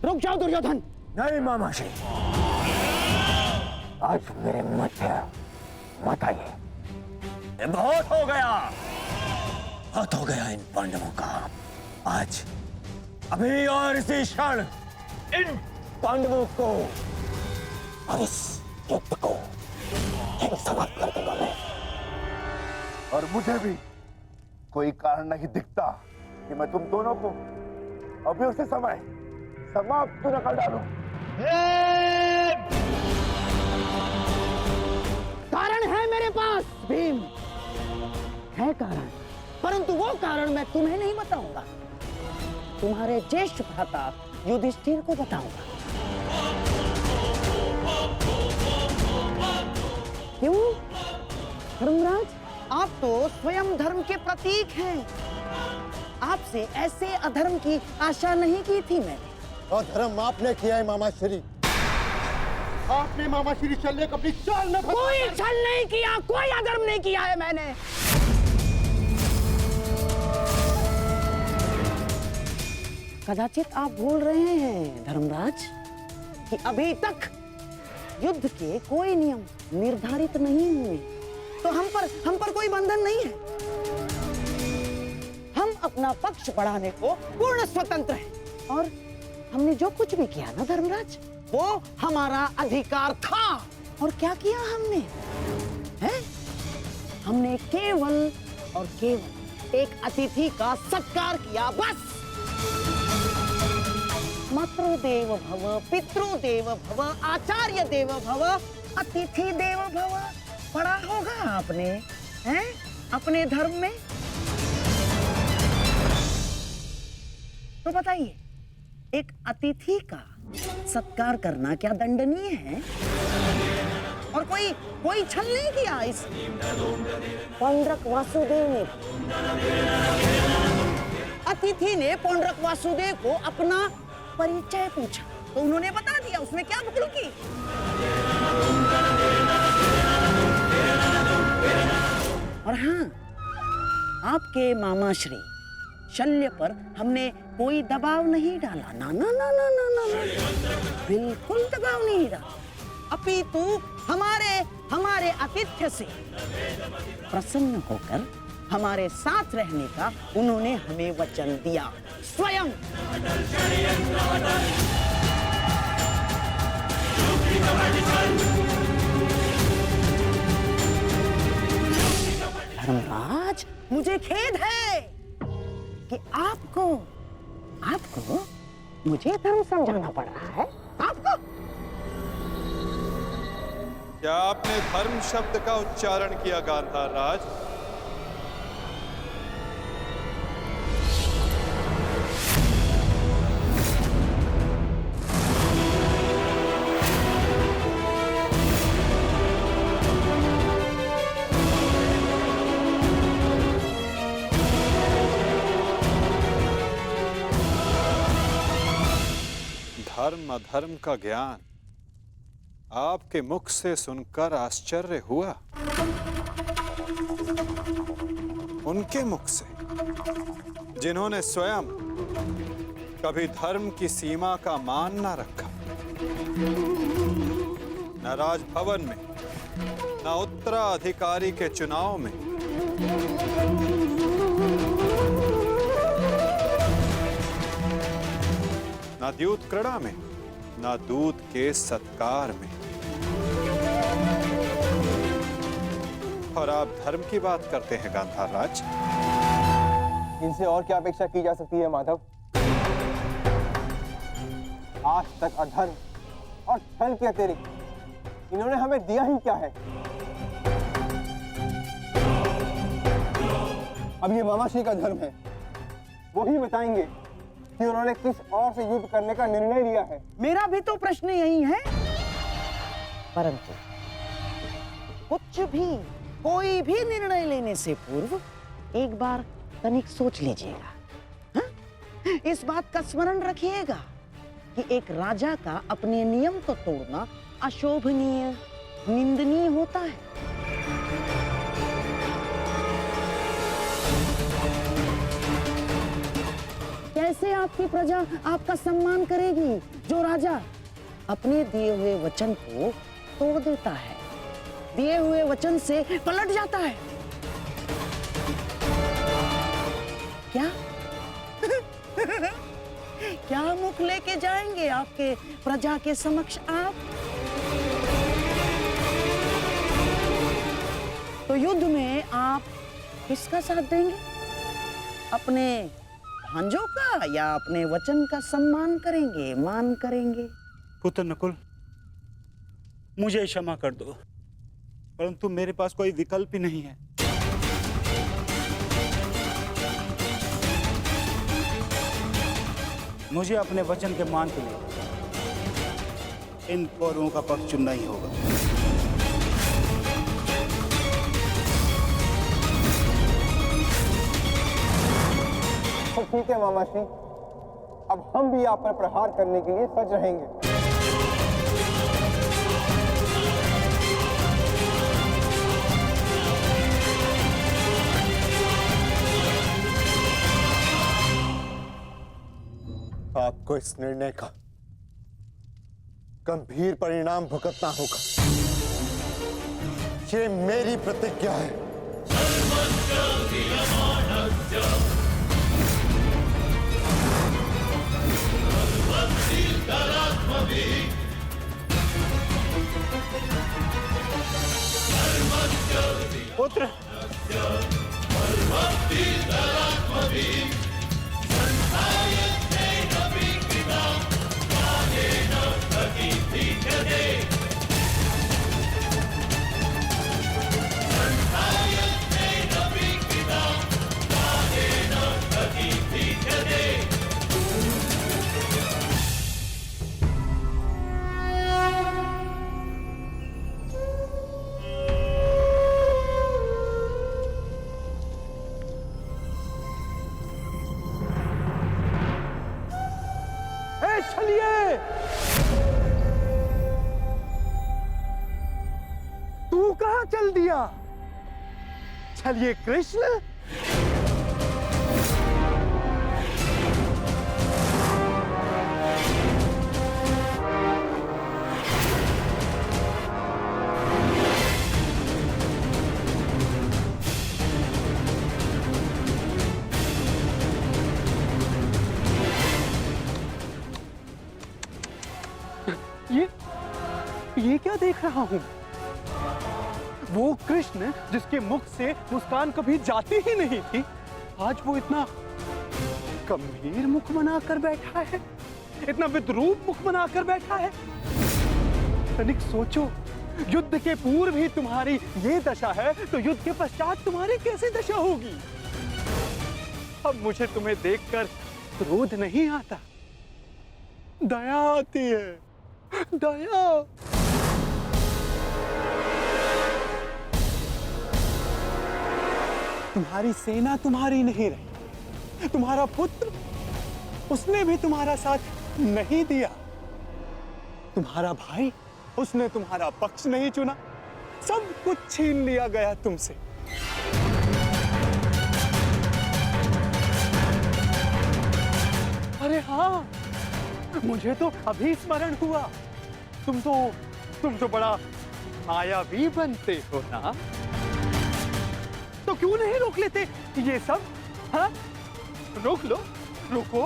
रुक जाओ दुर्योधन। नहीं मामाश्री, आज मेरे मध्य मत आइए। बहुत हो गया, बहुत हो गया इन पांडवों का। आज अभी और इसी क्षण इन पांडवों को और इस युद्ध को समाप्त कर दूंगा मैं। और मुझे भी कोई कारण नहीं दिखता कि मैं तुम दोनों को अभी उसी समय समाप्त न कर डालूं। कारण है मेरे पास भीम, है कारण, परंतु वो कारण मैं तुम्हें नहीं बताऊंगा, तुम्हारे ज्येष्ठ भ्राता युधिष्ठिर को बताऊंगा। क्यों धर्मराज, आप तो स्वयं धर्म के प्रतीक हैं। आपसे ऐसे अधर्म की आशा नहीं की थी मैंने। और धर्म आपने किया है मामाश्री। आपने मामाश्री शल्य को अपनी चाल में कोई छल नहीं किया, कोई अधर्म नहीं किया है मैंने। कदाचित आप भूल रहे हैं धर्मराज कि अभी तक युद्ध के कोई नियम निर्धारित नहीं हुए, तो हम पर कोई बंधन नहीं है। हम अपना पक्ष बढ़ाने को पूर्ण स्वतंत्र हैं। और हमने जो कुछ भी किया ना धर्मराज, वो हमारा अधिकार था। और क्या किया हमने? हैं? हमने केवल और केवल एक अतिथि का सत्कार किया, बस। मातृदेव भव, पितृदेव भव, आचार्य देव भव, अतिथि देव भव। पढ़ा होगा आपने, हैं? अपने धर्म में। तो बताइए, एक अतिथि का सत्कार करना क्या दंडनीय है? और कोई छल नहीं किया इस पौंड्रक वासुदेव ने। अतिथि ने पौंड्रक वासुदेव को अपना परिचय पूछा तो उन्होंने बता दिया, उसमें क्या भूल की। और हाँ, आपके मामाश्री शल्य पर हमने कोई दबाव नहीं डाला। ना ना ना ना ना ना, बिल्कुल दबाव नहीं डाला। अपितु हमारे आतिथ्य से प्रसन्न होकर हमारे साथ रहने का उन्होंने हमें वचन दिया स्वयं। धर्मराज, मुझे खेद है कि आपको मुझे धर्म समझाना पड़ रहा है। आपको क्या आपने धर्म शब्द का उच्चारण किया गांधार राज? धर्म अधर्म का ज्ञान आपके मुख से सुनकर आश्चर्य हुआ। उनके मुख से जिन्होंने स्वयं कभी धर्म की सीमा का मान न रखा, न राजभवन में, न उत्तराधिकारी के चुनाव में, न द्यूत क्रीड़ा में, न दूत के सत्कार में। और आप धर्म की बात करते हैं गांधार राज। इनसे और क्या अपेक्षा की जा सकती है माधव? आज तक अधर्म और छल के अतिरिक्त इन्होंने हमें दिया ही क्या है? अब ये मामाश्री का धर्म है, वो ही बताएंगे कि उन्होंने किस और से युद्ध करने का निर्णय लिया है। मेरा भी तो प्रश्न यही है। परंतु कुछ भी, कोई भी निर्णय लेने से पूर्व एक बार तनिक सोच लीजिएगा। हाँ? इस बात का स्मरण रखिएगा कि एक राजा का अपने नियम को तोड़ना अशोभनीय, निंदनीय होता है। क्या कैसे आपकी प्रजा आपका सम्मान करेगी, जो राजा अपने दिए हुए वचन को तोड़ देता है, दिए हुए वचन से पलट जाता है? क्या क्या मुख लेके जाएंगे आपके प्रजा के समक्ष आप? तो युद्ध में आप किसका साथ देंगे? अपने भांजों का या अपने वचन का सम्मान करेंगे, मान करेंगे? पुत्र नकुल, मुझे क्षमा कर दो, परंतु मेरे पास कोई विकल्प ही नहीं है। मुझे अपने वचन के मान के लिए इन कौरवों का पक्ष चुनना ही होगा। तो ठीक है मामा श्री, अब हम भी आप पर प्रहार करने के लिए सज रहेंगे। आपको इस निर्णय का गंभीर परिणाम भुगतना होगा। ये मेरी प्रतिज्ञा है। पुत्र, तू कहां चल दिया? चलिए कृष्ण। ये क्या देख रहा हूं? वो कृष्ण जिसके मुख से मुस्कान कभी जाती ही नहीं थी, आज वो इतना गंभीर मुख बनाकर बैठा है, इतना विद्रूप मुख बनाकर बैठा है। तनिक सोचो, युद्ध के पूर्व ही तुम्हारी ये दशा है, तो युद्ध के पश्चात तुम्हारी कैसी दशा होगी? अब मुझे तुम्हें देखकर क्रोध नहीं आता, दया आती है, दया। तुम्हारी सेना तुम्हारी नहीं रही, तुम्हारा पुत्र, उसने भी तुम्हारा साथ नहीं दिया, तुम्हारा भाई, उसने तुम्हारा पक्ष नहीं चुना, सब कुछ छीन लिया गया तुमसे। अरे हाँ, मुझे तो अभी स्मरण हुआ, तुम तो बड़ा मायावी बनते हो ना, तो क्यों नहीं रोक लेते ये सब? हाँ, रोक लो, रुको।